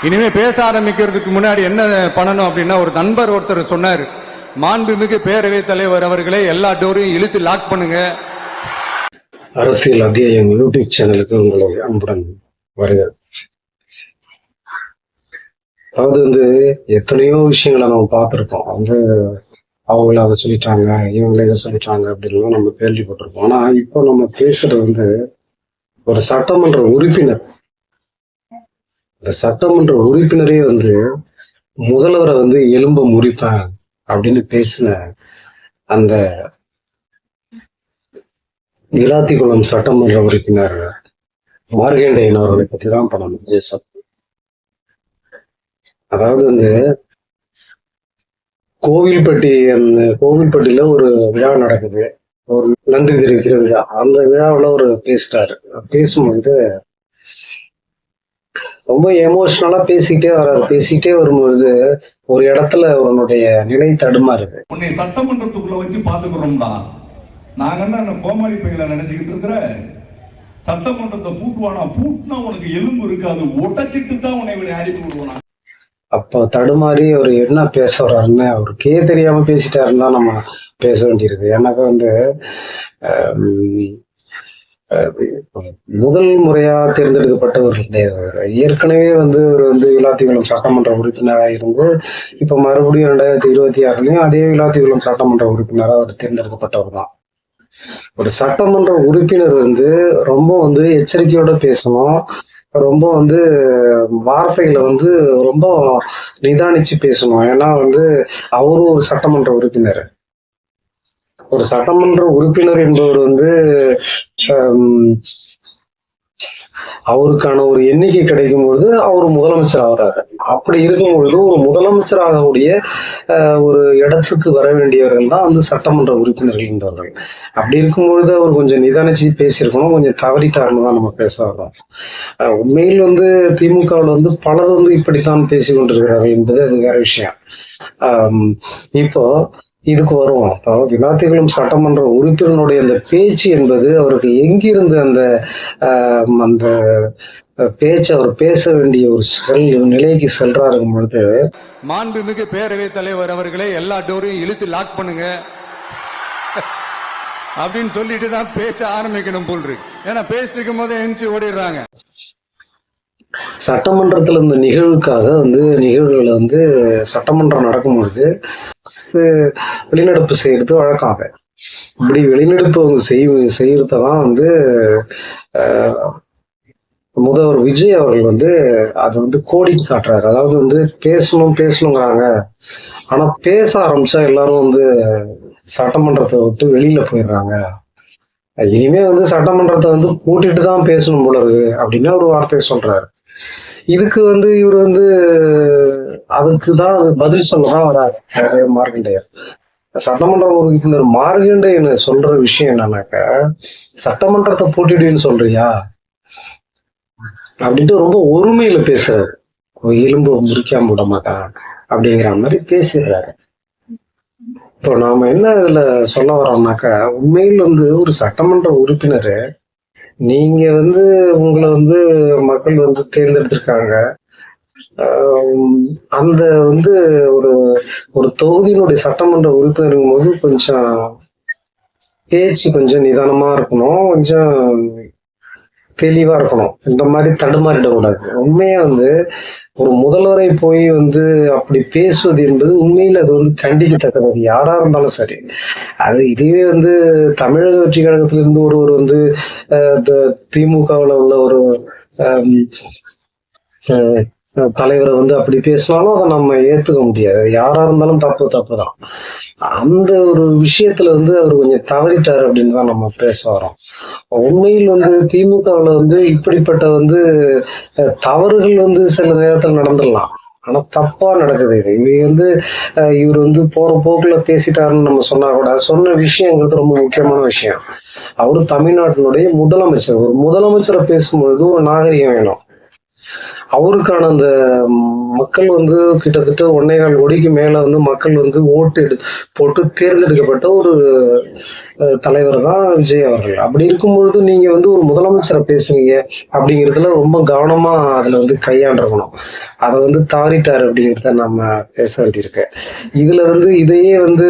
இனிமே பேச ஆரம்பிக்கிறதுக்கு முன்னாடி என்ன பண்ணணும் அப்படின்னா, ஒரு நண்பர் ஒருத்தர் சொன்னார், மாண்புமிகு பேரவைத் தலைவர் அவர்களை எல்லா டோரையும் இழுத்து லாக் பண்ணுங்க. அரசியல் அத்தியாயம் யூடியூப் சேனலுக்கு உங்களை அன்புடன் வருக. அதாவது எத்தனையோ விஷயங்களை நம்ம பார்த்துருப்போம். அவங்கள அதை சொல்லிட்டாங்க, இவங்கள இதை சொல்லிட்டாங்க அப்படின்லாம் நம்ம கேள்விப்பட்டிருப்போம். ஆனா இப்போ நம்ம பேசுறது ஒரு சட்டமன்ற உறுப்பினர். இந்த சட்டமன்ற உறுப்பினரே முதல்வரை எலும்ப முறிப்பேன் அப்படின்னு பேசின அந்த விளாத்திக்குளம் சட்டமன்ற உறுப்பினர் மார்கண்டேயன் அவர்களை பத்தி தான் பண்ணணும் பேச. அதாவது கோவில்பட்டியில ஒரு விழா நடக்குது, ஒரு நன்றி தெரிவிக்கிற விழா. அந்த விழாவில் ஒரு பேசுறாரு. பேசும்போது ரொம்ப எமோஷனலா பேசிக்கிட்டே வரும்பொழுது ஒரு இடத்துல உன்னுடைய நிலை தடுமாறுது. உன்னை சட்டமன்றத்துக்குள்ள வச்சு பாத்துக்கிறோம்டா, நாங்க என்ன கோமாளி பையில நினைச்சுக்கிட்டு இருக்கிற, சட்டமன்றத்தை பூட்டுவானா, பூட்டினா உனக்கு எலும்பு இருக்காது, உடைச்சிட்டு தான் உன்னை அனுப்பி விடுவானா. அப்ப தடுமாறி அவர் என்ன பேச வர்றாருன்னு அவருக்கே தெரியாம பேசிட்டாருன்னு தான் நம்ம பேச வேண்டியிருக்கு. எனக்கு முதல் முறையா தேர்ந்தெடுக்கப்பட்டவர் கிடையாது. ஏற்கனவே அவர் விளாத்திக்குளம் சட்டமன்ற உறுப்பினராக இருந்து இப்ப மறுபடியும் 2026லயும் அதே விளாத்திக்குளம் சட்டமன்ற உறுப்பினராக அவர் தேர்ந்தெடுக்கப்பட்டவர் தான். ஒரு சட்டமன்ற உறுப்பினர் ரொம்ப எச்சரிக்கையோட பேசணும், ரொம்ப வார்த்தைகளை ரொம்ப நிதானிச்சு பேசணும். ஏன்னா அவரும் ஒரு சட்டமன்ற உறுப்பினர். ஒரு சட்டமன்ற உறுப்பினர் என்பவர் அவருக்கான ஒரு எண்ணிக்கை கிடைக்கும் பொழுது அவர் முதலமைச்சர் ஆகிறாரு. அப்படி இருக்கும் பொழுது ஒரு முதலமைச்சர் ஆகக்கூடிய ஒரு இடத்துக்கு வர வேண்டியவர்கள் தான் சட்டமன்ற உறுப்பினர்கள் என்றவர்கள். அப்படி இருக்கும் பொழுது அவர் கொஞ்சம் நிதானிச்சு பேசியிருக்கணும். கொஞ்சம் தவறிட்டாருன்னு தான் நம்ம பேச வரோம். உண்மையில் திமுகவில் பலர் இப்படித்தான் பேசி கொண்டிருக்கிறார்கள் என்பது அது வேற விஷயம். இப்போ இதுக்கு வருவோம். அப்போ விளாத்திக்குளம் சட்டமன்ற உறுப்பினருடைய அந்த பேச்சு என்பது அவருக்கு எங்கிருந்து அந்த பேச்சு அவர் பேச வேண்டிய ஒரு நிலைக்கு செல்றாருக்கும் பொழுது, மாண்புமிகு பேரவைத் தலைவர் அவர்களை எல்லா டோரையும் இழுத்து லாக் பண்ணுங்க அப்படின்னு சொல்லிட்டு தான் பேச்ச ஆரம்பிக்கணும் போல் இருக்கு. ஏன்னா பேசிருக்கும் போதே எந்திச்சு ஓடிடுறாங்க. சட்டமன்றத்துல இந்த நிகழ்வுக்காக நிகழ்வுகளை சட்டமன்றம் நடக்கும் பொழுது வெளிநடப்பு செய்யறது வழக்காக. இப்படி வெளிநடப்பு அவங்க செய்யறதான் முதல்வர் விஜய் அவர்கள் அதை கோடிட்டு காட்டுறாரு. அதாவது பேசணுங்கிறாங்க, ஆனா பேச ஆரம்பிச்சா எல்லாரும் சட்டமன்றத்தை விட்டு வெளியில போயிடுறாங்க. இனிமே சட்டமன்றத்தை கூட்டிட்டு தான் பேசணும் போல இருக்கு அப்படின்னு ஒரு வார்த்தையை சொல்றாரு. இதுக்கு இவர் அதுக்குதான் பதில் சொல்லதான் வராது மார்கண்டேயர். சட்டமன்ற உறுப்பினர் மார்கண்டேயன் சொல்ற விஷயம் என்னன்னாக்க, சட்டமன்றத்தை பூட்டிடுன்னு சொல்றியா அப்படின்ட்டு ரொம்ப ஒருமையில பேசுறாரு. எலும்பு முறிக்காம விட மாட்டான் அப்படிங்கிற மாதிரி பேசிடுறாரு. இப்போ நாம என்ன இதுல சொல்ல வரோம்னாக்கா, உண்மையில் ஒரு சட்டமன்ற உறுப்பினர், நீங்க உங்களை மக்கள் தேர்ந்தெடுத்திருக்காங்க. அந்த ஒரு ஒரு தொகுதியினுடைய சட்டமன்ற உறுப்பினருக்கும் போது கொஞ்சம் பேச்சு கொஞ்சம் நிதானமா இருக்கணும், கொஞ்சம் தெளிவா இருக்கணும். இந்த மாதிரி தடுமாறிடக்கூடாது. உண்மையா ஒரு முதல்வரை போய் அப்படி பேசுவது என்பது உண்மையில் அது கண்டிக்கத்தக்கது. யாரா இருந்தாலும் சரி. அது இதுவே தமிழக வெற்றி கழகத்திலிருந்து ஒருவர் திமுகவில் உள்ள ஒரு தலைவரை அப்படி பேசினாலும் அதை நம்ம ஏத்துக்க முடியாது. யாரா இருந்தாலும் தப்பு தான். அந்த ஒரு விஷயத்துல அவர் கொஞ்சம் தவறிட்டாரு அப்படின்னு தான் நம்ம பேச வரோம். உண்மையில் திமுகவில் இப்படிப்பட்ட தவறுகள் சில நேரத்தில் நடந்துடலாம், ஆனா தப்பா நடக்குது. இவர் போற போக்குல பேசிட்டாருன்னு நம்ம சொன்னா கூட, சொன்ன விஷயங்கிறது ரொம்ப முக்கியமான விஷயம். அவரு தமிழ்நாட்டினுடைய முதலமைச்சர். ஒரு முதலமைச்சரை பேசும்பொழுது ஒரு நாகரிகம் வேணும். அவருக்கான அந்த மக்கள் வந்து கிட்டத்தட்ட 1.25 கோடிக்கு மேல வந்து மக்கள் வந்து போட்டு தேர்ந்தெடுக்கப்பட்ட ஒரு தலைவர் தான் விஜய் அவர்கள். அப்படி இருக்கும்பொழுது நீங்க வந்து ஒரு முதலமைச்சரை பேசுறீங்க அப்படிங்கிறதுல ரொம்ப கவனமா அதுல வந்து கையாண்டிருக்கணும். அதை வந்து தவறிட்டாரு அப்படிங்கிறத நம்ம பேச வேண்டியிருக்கு. இதுல வந்து இதையே வந்து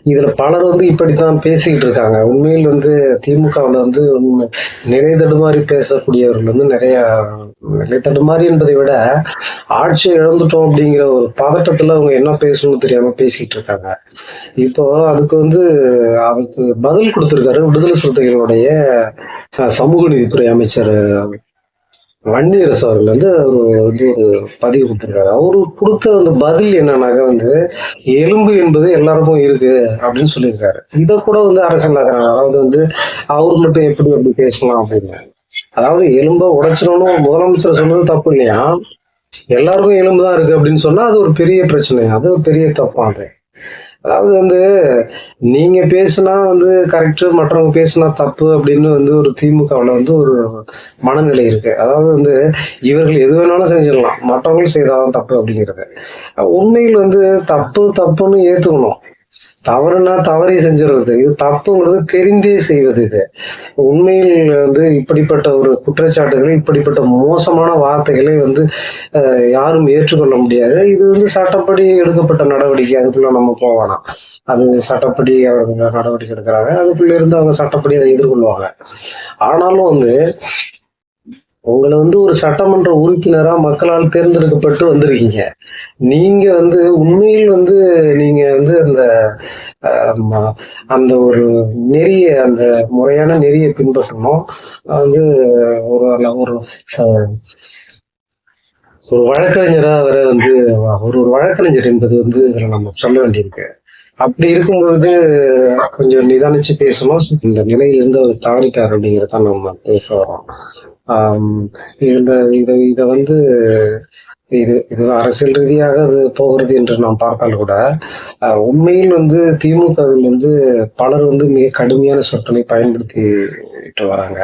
இதுல பலர் வந்து இப்படித்தான் பேசிக்கிட்டு இருக்காங்க. உண்மையில் வந்து திமுகவில் வந்து நிலை தடுமாறி பேசக்கூடியவர்கள் வந்து நிறைய நிலை தடுமாறி என்பதை விட ஆட்சி இழந்துட்டோம் அப்படிங்கிற ஒரு பதட்டத்துல அவங்க என்ன பேசணும்னு தெரியாம பேசிட்டு இருக்காங்க. இப்போ அதுக்கு பதில் கொடுத்திருக்காரு விடுதலை சிறுத்தைகளுடைய சமூக நீதித்துறை அமைச்சர் வன்னியரசு அவர்கள் வந்து ஒரு பதிவு கொடுத்திருக்காரு. அவரு கொடுத்த அந்த பதில் என்னன்னாக்க வந்து எலும்பு என்பது எல்லாருக்கும் இருக்கு அப்படின்னு சொல்லியிருக்காரு. இதை கூட வந்து அரசியலாக்குறாங்க. அதாவது வந்து அவர் மட்டும் எப்படி அப்படி பேசலாம் அப்படின்னு. அதாவது எலும்பை உடைச்சிடணும் முதலமைச்சர் சொன்னது தப்பு இல்லையா, எல்லாருக்கும் எலும்பு தான் இருக்கு அப்படின்னு சொன்னா அது ஒரு பெரிய பிரச்சனை, அது ஒரு பெரிய தப்பா. அது அதாவது வந்து நீங்க பேசுனா வந்து கரெக்ட், மற்றவங்க பேசுனா தப்பு அப்படின்னு வந்து ஒரு திமுகவில் வந்து ஒரு மனநிலை இருக்கு. அதாவது வந்து இவர்கள் எது வேணாலும் செஞ்சிடலாம், மற்றவங்களும் செய்தாலும் தப்பு அப்படிங்கிறது. உண்மையில் வந்து தப்புன்னு ஏத்துக்கணும். தவறுனா தவறி செஞ்சிடறது, இது தப்புங்கிறது தெரிந்தே செய்வது. இது உண்மையில் வந்து இப்படிப்பட்ட ஒரு குற்றச்சாட்டுகளை, இப்படிப்பட்ட மோசமான வார்த்தைகளை வந்து யாரும் ஏற்றுக்கொள்ள முடியாது. இது வந்து சட்டப்படி எடுக்கப்பட்ட நடவடிக்கை, அதுக்குள்ள நம்ம போகலாம். அது சட்டப்படி அவர்கள் நடவடிக்கை எடுக்கிறாங்க, அதுக்குள்ள இருந்து அவங்க சட்டப்படி அதை எதிர்கொள்வாங்க. ஆனாலும் வந்து உங்களை வந்து ஒரு சட்டமன்ற உறுப்பினரா மக்களால் தேர்ந்தெடுக்கப்பட்டு வந்திருக்கீங்க. நீங்க வந்து உண்மையில் வந்து நீங்க வந்து அந்த ஒரு நெறிய, அந்த முறையான நெறியை பின்பற்றணும். வந்து ஒரு ஒரு வழக்கறிஞரா வர வந்து ஒரு வழக்கறிஞர் என்பது வந்து இதுல நம்ம சொல்ல வேண்டியிருக்கு. அப்படி இருக்கும் பொழுது கொஞ்சம் நிதானிச்சு பேசணும். இந்த நிலையிலிருந்து அவர் தவறிட்டார் அப்படிங்கிறத நம்ம பேச வரோம். இத வந்து இது அரசியல் ரீதியாக அது போகிறது என்று நாம் பார்த்தால் கூட உண்மையில் வந்து திமுகவில் வந்து பலர் வந்து மிக கடுமையான சொற்களை பயன்படுத்திட்டு வராங்க.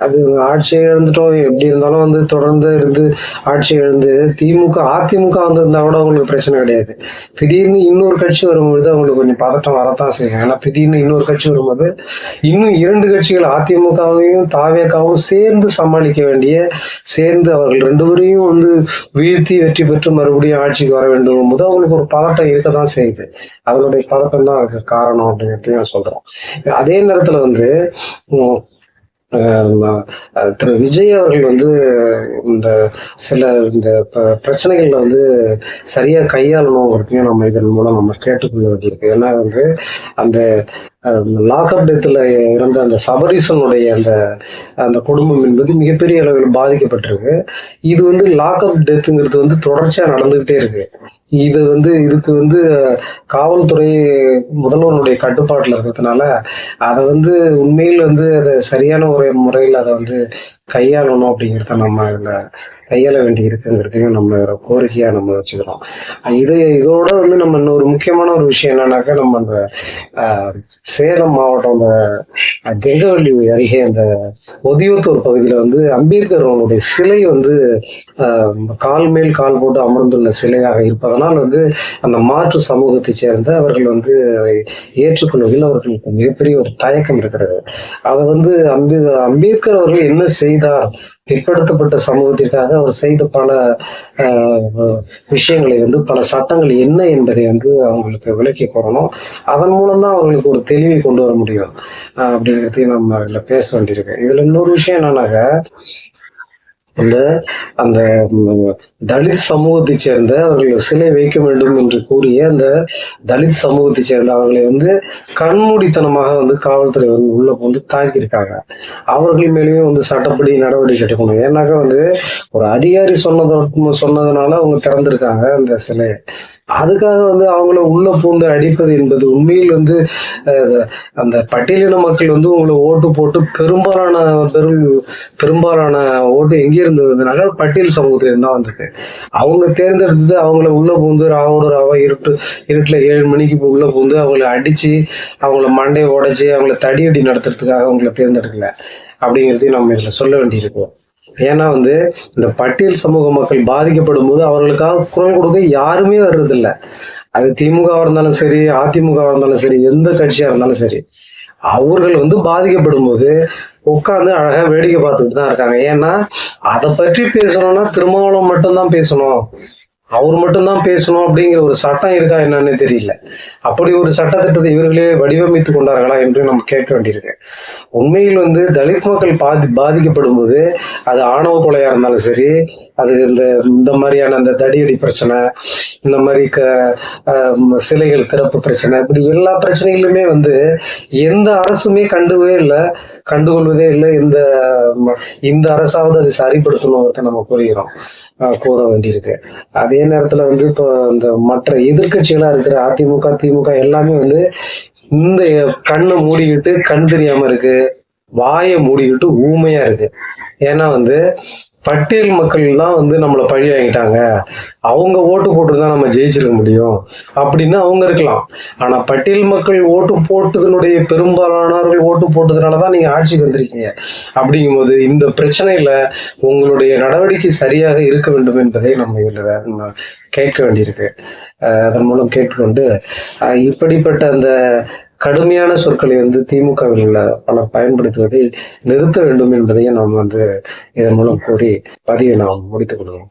அது ஆட்சியை இழந்துட்டோம், எப்படி இருந்தாலும் வந்து தொடர்ந்து இருந்து ஆட்சி இழந்து அதிமுக வந்திருந்தா கூட அவங்களுக்கு பிரச்சனை கிடையாது. திடீர்னு இன்னொரு கட்சி வரும்பொழுது அவங்களுக்கு கொஞ்சம் பதட்டம் வரத்தான் செய்யும். ஏன்னா திடீர்னு இன்னொரு கட்சி வரும்போது இன்னும் 2 கட்சிகள் அதிமுகவையும் தாவேகாவும் சேர்ந்து அவர்கள் 2 பேரையும் வந்து வீழ்த்தி வெற்றி பெற்று மறுபடியும் ஆட்சிக்கு வர வேண்டும் போது அவங்களுக்கு ஒரு பதட்டம் இருக்கதான் செய்யுது. அதனுடைய பதட்டம் தான் அதுக்கு காரணம் அப்படிங்கிறதையும் சொல்றோம். அதே நேரத்துல வந்து திரு விஜய் அவர்கள் வந்து இந்த பிரச்சனைகள்ல வந்து சரியா கையாளணுங்கிறதையும் நம்ம இதன் மூலம் நம்ம கேட்டுக்கொள்ள வேண்டியிருக்கு. ஏன்னா வந்து அந்த லாக்அப் டெத்துல இறந்த அந்த சபரீசனுடைய அந்த குடும்பம் என்பது மிகப்பெரிய அளவில் பாதிக்கப்பட்டிருக்கு. இது வந்து லாக்அப் டெத்துங்கிறது வந்து தொடர்ச்சியா நடந்துகிட்டே இருக்கு. இதுக்கு வந்து காவல்துறை முதல்வனுடைய கட்டுப்பாட்டுல இருக்கிறதுனால அதை வந்து உண்மையில் வந்து அதை சரியான முறையில் அதை வந்து கையாளணும் அப்படிங்கிறத நம்ம இதுல கையாள வேண்டி இருக்குங்கிறதையும் நம்ம கோரிக்கையா நம்ம வச்சுக்கிறோம். இதோட வந்து நம்ம இன்னொரு முக்கியமான ஒரு விஷயம் என்னன்னாக்கா, நம்ம அந்த சேலம் மாவட்டம் அந்த கெங்கவள்ளி அருகே அந்த ஒதியூத்தூர் பகுதியில வந்து அம்பேத்கர் அவங்களுடைய சிலை வந்து கால் மேல் கால் போட்டு அமர்ந்துள்ள சிலையாக இருப்பதனால் வந்து அந்த மாற்று சமூகத்தை சேர்ந்த அவர்கள் வந்து அதை ஏற்றுக்கொள்வதில் அவர்களுக்கு மிகப்பெரிய ஒரு தயக்கம் இருக்கிறது. அதை வந்து அம்பேத்கர் அவர்கள் என்ன செய்தார், பிற்படுத்தப்பட்ட சமூகத்திற்காக அவர் செய்த பல விஷயங்களை வந்து பல சட்டங்கள் என்ன என்பதை வந்து அவங்களுக்கு விளக்கி கூறணும். அதன் மூலம்தான் அவங்களுக்கு ஒரு தெளிவை கொண்டு வர முடியும் அப்படிங்கிறதையும் நம்ம இதுல பேச வேண்டியிருக்கு. இதுல இன்னொரு விஷயம் என்னன்னாக்க, அந்த தலித் சமூகத்தை சேர்ந்த அவர்கள் சிலை வைக்க வேண்டும் என்று கூறிய அந்த தலித் சமூகத்தை சேர்ந்த அவர்களை வந்து கண்மூடித்தனமாக வந்து காவல்துறை வந்து உள்ள வந்து தாக்கியிருக்காங்க. அவர்கள் மேலேயும் வந்து சட்டப்படி நடவடிக்கை எடுக்கணும். ஏன்னாக்கா வந்து ஒரு அதிகாரி சொன்னதுனால அவங்க திறந்திருக்காங்க அந்த சிலையை. அதுக்காக வந்து அவங்கள உள்ள பூந்து அடிப்பது என்பது உண்மையில் வந்து அந்த பட்டியலின மக்கள் வந்து உங்களை ஓட்டு போட்டு பெரும்பாலான ஓட்டு எங்கே இருந்ததுனால பட்டியல் சமூகத்துல இருந்தா வந்தது. அவங்க தேர்ந்தெடுத்தது அவங்கள உள்ள பூந்து ராவா இருட்டுல 7 மணிக்கு உள்ள பூந்து அவங்கள அடிச்சு அவங்கள மண்டையை உடைச்சு அவங்கள தடியடி நடத்துறதுக்காக அவங்கள தேர்ந்தெடுக்கல அப்படிங்கிறதையும் நம்ம இதுல சொல்ல வேண்டியிருக்கோம். ஏன்னா வந்து இந்த பட்டியல் சமூக மக்கள் பாதிக்கப்படும் போது அவர்களுக்காக குரல் கொடுக்க யாருமே வர்றதில்லை. அது திமுகவா இருந்தாலும் சரி, அதிமுகவா இருந்தாலும் சரி, எந்த கட்சியா இருந்தாலும் சரி, அவர்கள் வந்து பாதிக்கப்படும் போது உட்கார்ந்து அழகா வேடிக்கை பார்த்துக்கிட்டு தான் இருக்காங்க. ஏன்னா அதை பற்றி பேசணும்னா திருமாவளவன் மட்டும்தான் பேசணும், அவர் மட்டும்தான் பேசணும் அப்படிங்கிற ஒரு சட்டம் இருக்கா என்னன்னே தெரியல. அப்படி ஒரு சட்டத்திட்டத்தை இவர்களே வடிவமைத்து கொண்டார்களா என்று நம்ம கேட்க வேண்டியிருக்கு. உண்மையில் வந்து தலித் மக்கள் பாதிக்கப்படும் போது அது ஆணவ கொலையா இருந்தாலும் சரி, அது இந்த மாதிரியான அந்த தடியடி பிரச்சனை, இந்த மாதிரி சிலைகள் திறப்பு பிரச்சனை, இப்படி எல்லா பிரச்சனைகளுமே வந்து எந்த அரசுமே கண்டுகொள்வதே இல்லை. இந்த அரசாவது அதை சரிப்படுத்தணும் நம்ம கூற வேண்டியிருக்கு. அதே நேரத்துல வந்து இப்போ இந்த மற்ற எதிர்கட்சிகளா இருக்கிற அதிமுக, திமுக எல்லாமே வந்து இந்த கண்ணை மூடிக்கிட்டு கண் தெரியாம இருக்கு, வாயை மூடிக்கிட்டு ஊமையா இருக்கு. ஏன்னா வந்து பட்டியல் மக்கள் தான் வந்து நம்மளை பழி வாங்கிட்டாங்க, அவங்க ஓட்டு போட்டுதான் நம்ம ஜெயிச்சிருக்க முடியும் அப்படின்னு அவங்க இருக்கலாம். ஆனா பட்டியல் மக்கள் ஓட்டு போட்டதனுடைய பெரும்பாலானவர்கள் ஓட்டு போட்டதுனாலதான் நீங்க ஆட்சிக்கு வந்திருக்கீங்க. அப்படிங்கும்போது இந்த பிரச்சனையில உங்களுடைய நடவடிக்கை சரியாக இருக்க வேண்டும் என்பதை நம்ம இதுல கேட்க வேண்டியிருக்கு. அதன் மூலம் கேட்டுக்கொண்டு இப்படிப்பட்ட அந்த கடுமையான சொற்களை வந்து திமுகவில் உள்ள பலர் பயன்படுத்துவதை நிறுத்த வேண்டும் என்பதையும் நாம் வந்து இதன் மூலம் கூறி பதிவை நாம் முடித்துக் கொள்வோம்.